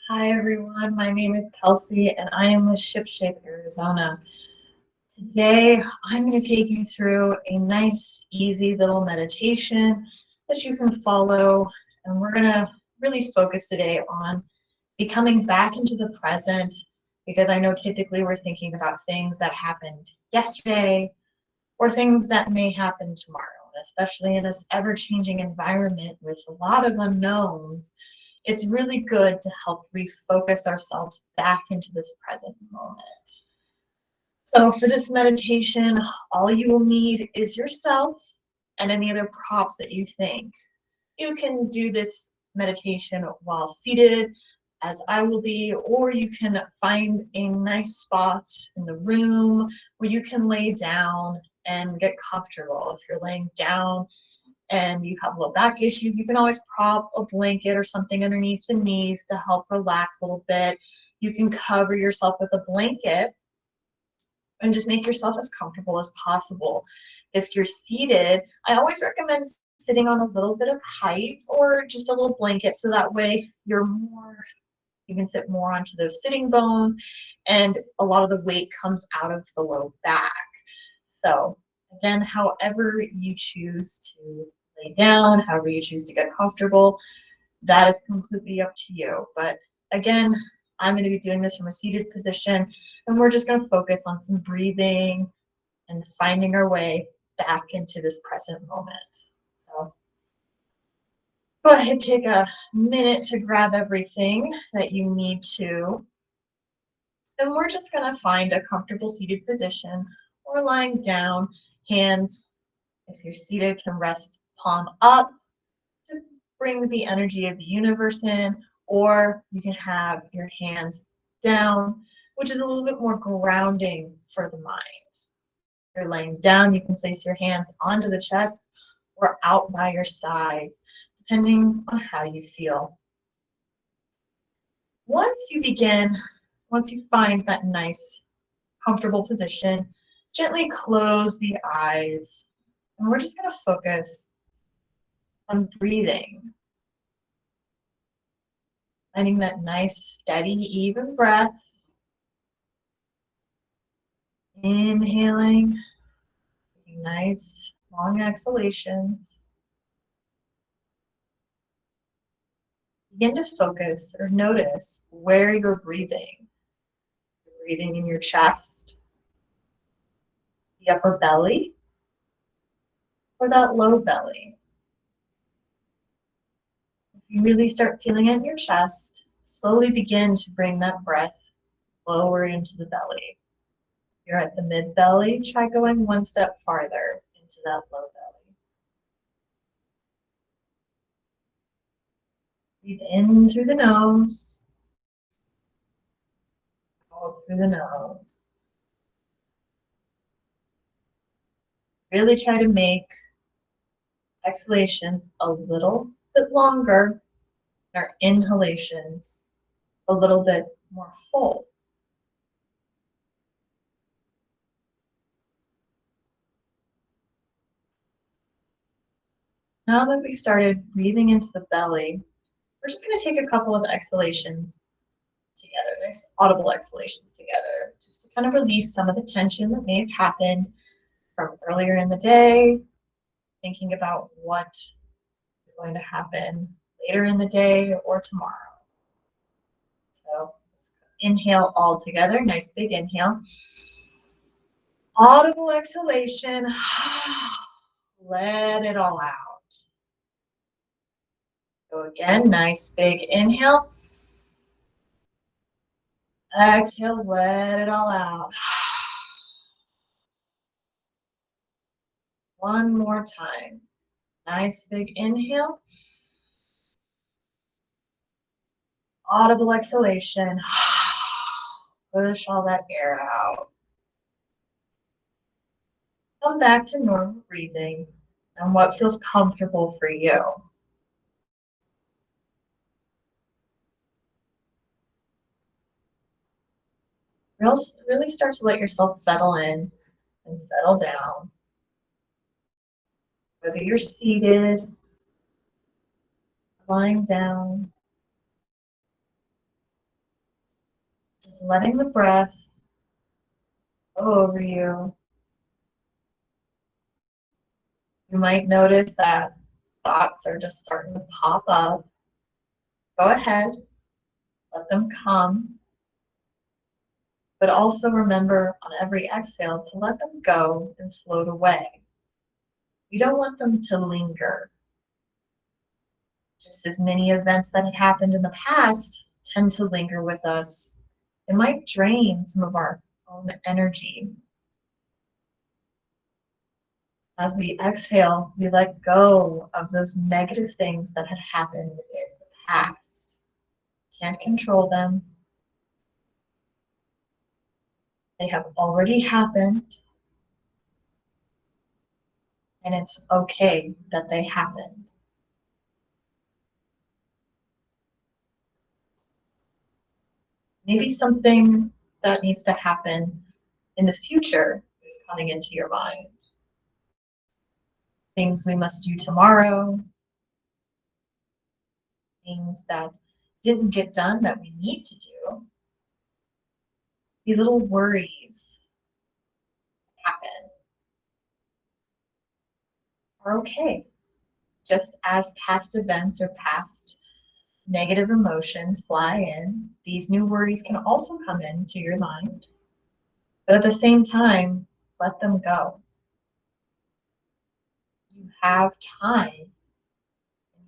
Hi everyone, my name is Kelsey and I am with ShipShape, Arizona. Today I'm going to take you through a nice, easy little meditation that you can follow, and we're going to really focus today on becoming back into the present, because I know typically we're thinking about things that happened yesterday or things that may happen tomorrow, especially in this ever-changing environment with a lot of unknowns. It's really good to help refocus ourselves back into this present moment. So for this meditation, all you will need is yourself and any other props that you think. You can do this meditation while seated, as I will be, or you can find a nice spot in the room where you can lay down and get comfortable. If you're laying down and you have low back issues, you can always prop a blanket or something underneath the knees to help relax a little bit. You can cover yourself with a blanket and just make yourself as comfortable as possible. If you're seated, I always recommend sitting on a little bit of height or just a little blanket, so that way you can sit more onto those sitting bones and a lot of the weight comes out of the low back. So again, however you choose to lay down, however you choose to get comfortable, that is completely up to you. But again, I'm going to be doing this from a seated position, and we're just going to focus on some breathing and finding our way back into this present moment. So go ahead, take a minute to grab everything that you need to. And we're just going to find a comfortable seated position or lying down. Hands, if you're seated, can rest palm up to bring the energy of the universe in, or you can have your hands down, which is a little bit more grounding for the mind. If you're laying down, you can place your hands onto the chest or out by your sides, depending on how you feel. Once you find that nice, comfortable position, gently close the eyes, and we're just going to focus on breathing. Finding that nice, steady, even breath. Inhaling, nice, long exhalations. Begin to focus or notice where you're breathing. You're breathing in your chest, the upper belly, or that low belly. If you really start feeling it in your chest, slowly begin to bring that breath lower into the belly. If you're at the mid belly, try going one step farther into that low belly. Breathe in through the nose, out through the nose. Really try to make exhalations a little bit longer, and our inhalations a little bit more full. Now that we've started breathing into the belly, we're just going to take a couple of exhalations together, nice audible exhalations together, just to kind of release some of the tension that may have happened from earlier in the day, thinking about what is going to happen later in the day or tomorrow. So let's inhale all together, nice big inhale. Audible exhalation, let it all out. Go again, nice big inhale. Exhale, let it all out. One more time. Nice big inhale. Audible exhalation. Push all that air out. Come back to normal breathing and what feels comfortable for you. Really start to let yourself settle in and settle down. Whether you're seated, lying down, letting the breath go over you. You might notice that thoughts are just starting to pop up. Go ahead, let them come, but also remember on every exhale to let them go and float away. We don't want them to linger. Just as many events that had happened in the past tend to linger with us, it might drain some of our own energy. As we exhale, we let go of those negative things that had happened in the past. Can't control them. They have already happened, and it's okay that they happened. Maybe something that needs to happen in the future is coming into your mind. Things we must do tomorrow, things that didn't get done that we need to do. These little worries happen are okay. Just as past events or past negative emotions fly in, these new worries can also come into your mind. But at the same time, let them go. You have time.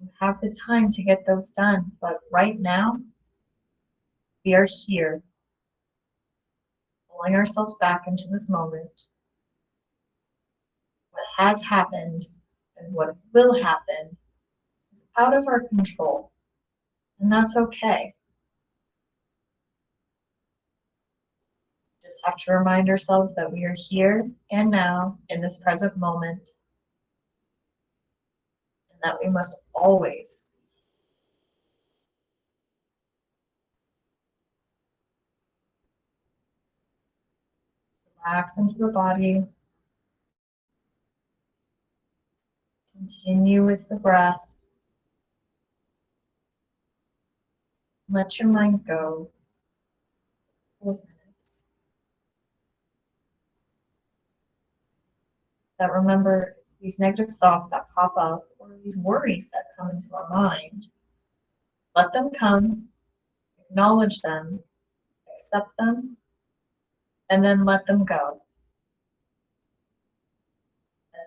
You have the time to get those done. But right now, we are here, pulling ourselves back into this moment. What has happened and what will happen is out of our control. And that's okay. Just have to remind ourselves that we are here and now in this present moment, and that we must always relax into the body, continue with the breath, let your mind go. 4 minutes. That remember these negative thoughts that pop up or these worries that come into our mind, let them come, acknowledge them, accept them, and then let them go.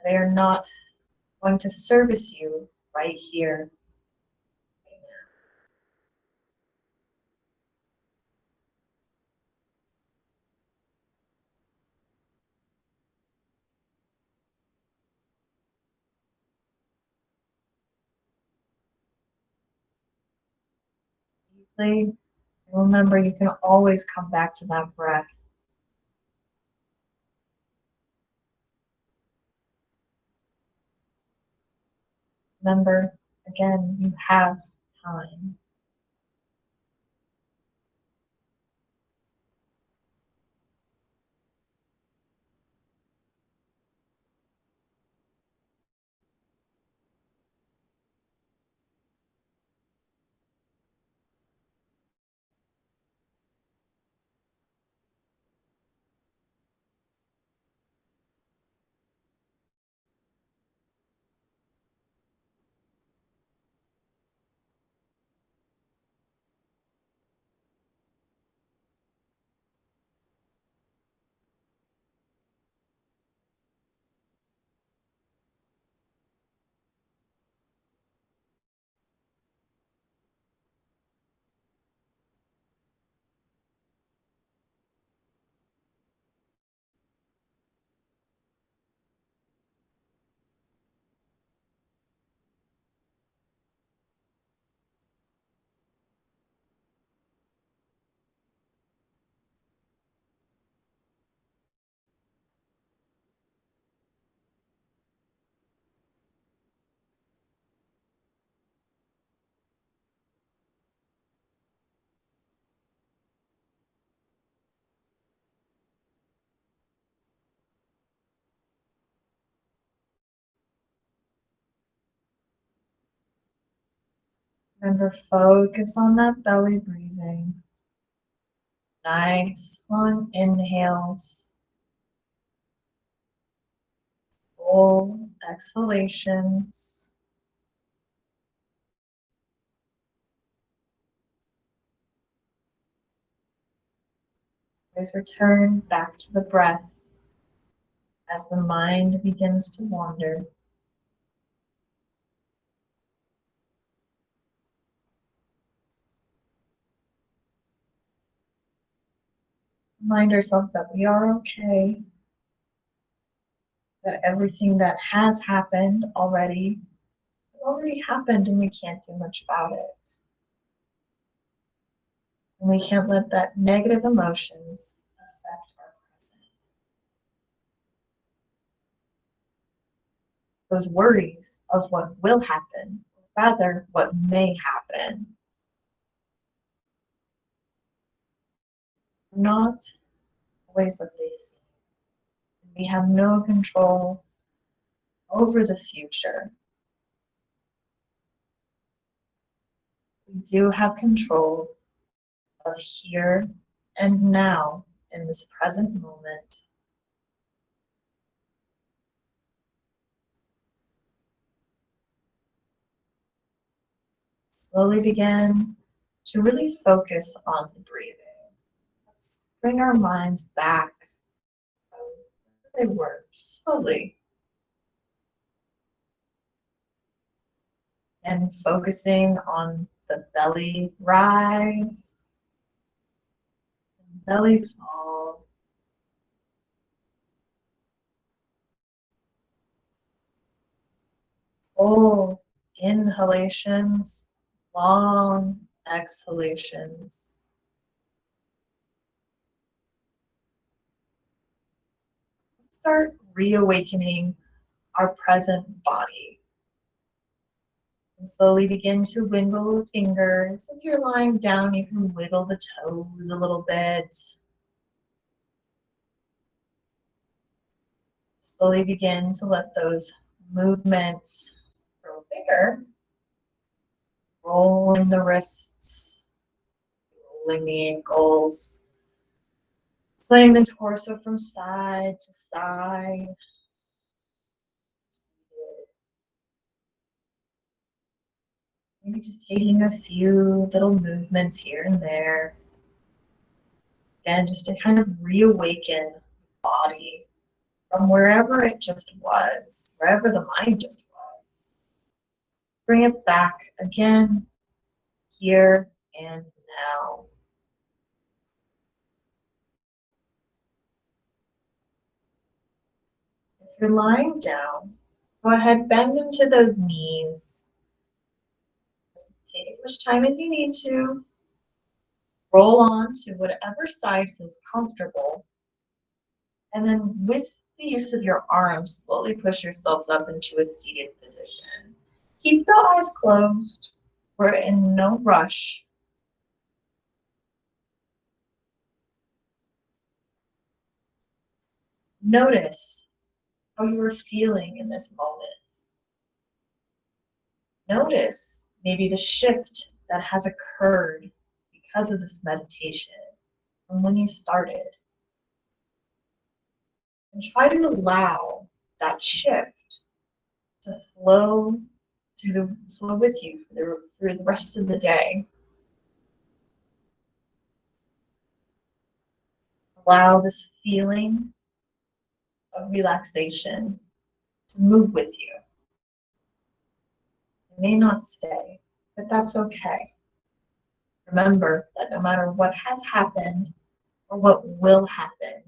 They are not going to service you right here. Deeply. Remember, you can always come back to that breath. Remember, again, you have time. Remember, focus on that belly breathing. Nice long inhales, full exhalations. Always return back to the breath as the mind begins to wander. Remind ourselves that we are okay, that everything that has happened already has already happened and we can't do much about it. And we can't let that negative emotions affect our present. Those worries of what will happen, or rather what may happen, are not always what they seem. We have no control over the future. We do have control of here and now in this present moment. Slowly begin to really focus on the breathing. Let's bring our minds back where they were, slowly. And focusing on the belly rise, belly fall. Full inhalations, long exhalations. Start reawakening our present body. And slowly begin to wiggle the fingers. If you're lying down, you can wiggle the toes a little bit. Slowly begin to let those movements grow bigger. Rolling the wrists, rolling the ankles, swaying the torso from side to side. Maybe just taking a few little movements here and there. Again, just to kind of reawaken the body from wherever it just was, wherever the mind just was. Bring it back again, here and now. If you're lying down, go ahead, bend into those knees. Take as much time as you need to. Roll on to whatever side feels comfortable. And then with the use of your arms, slowly push yourselves up into a seated position. Keep the eyes closed. We're in no rush. Notice how you are feeling in this moment. Notice maybe the shift that has occurred because of this meditation from when you started. And try to allow that shift to flow with you through the rest of the day. Allow this feeling of relaxation to move with you. It may not stay, but that's okay. Remember that no matter what has happened or what will happen,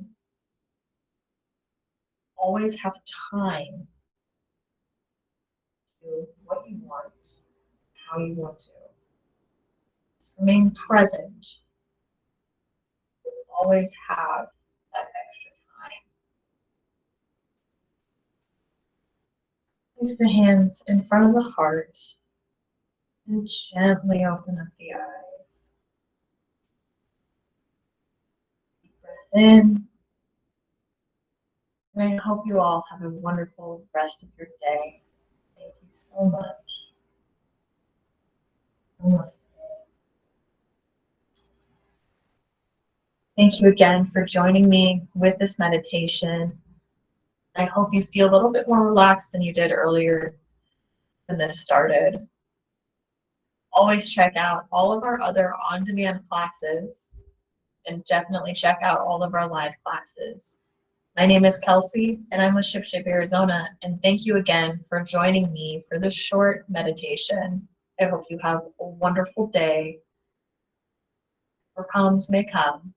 always have time to do what you want, how you want to. Just remain present. You'll always have that extra time. Place the hands in front of the heart and gently open up the eyes. Deep breath in. And I hope you all have a wonderful rest of your day. Thank you so much. Namaste. Thank you again for joining me with this meditation. I hope you feel a little bit more relaxed than you did earlier when this started. Always check out all of our other on-demand classes and definitely check out all of our live classes. My name is Kelsey and I'm with ShipShape Arizona, and thank you again for joining me for this short meditation. I hope you have a wonderful day. Whatever comes may come.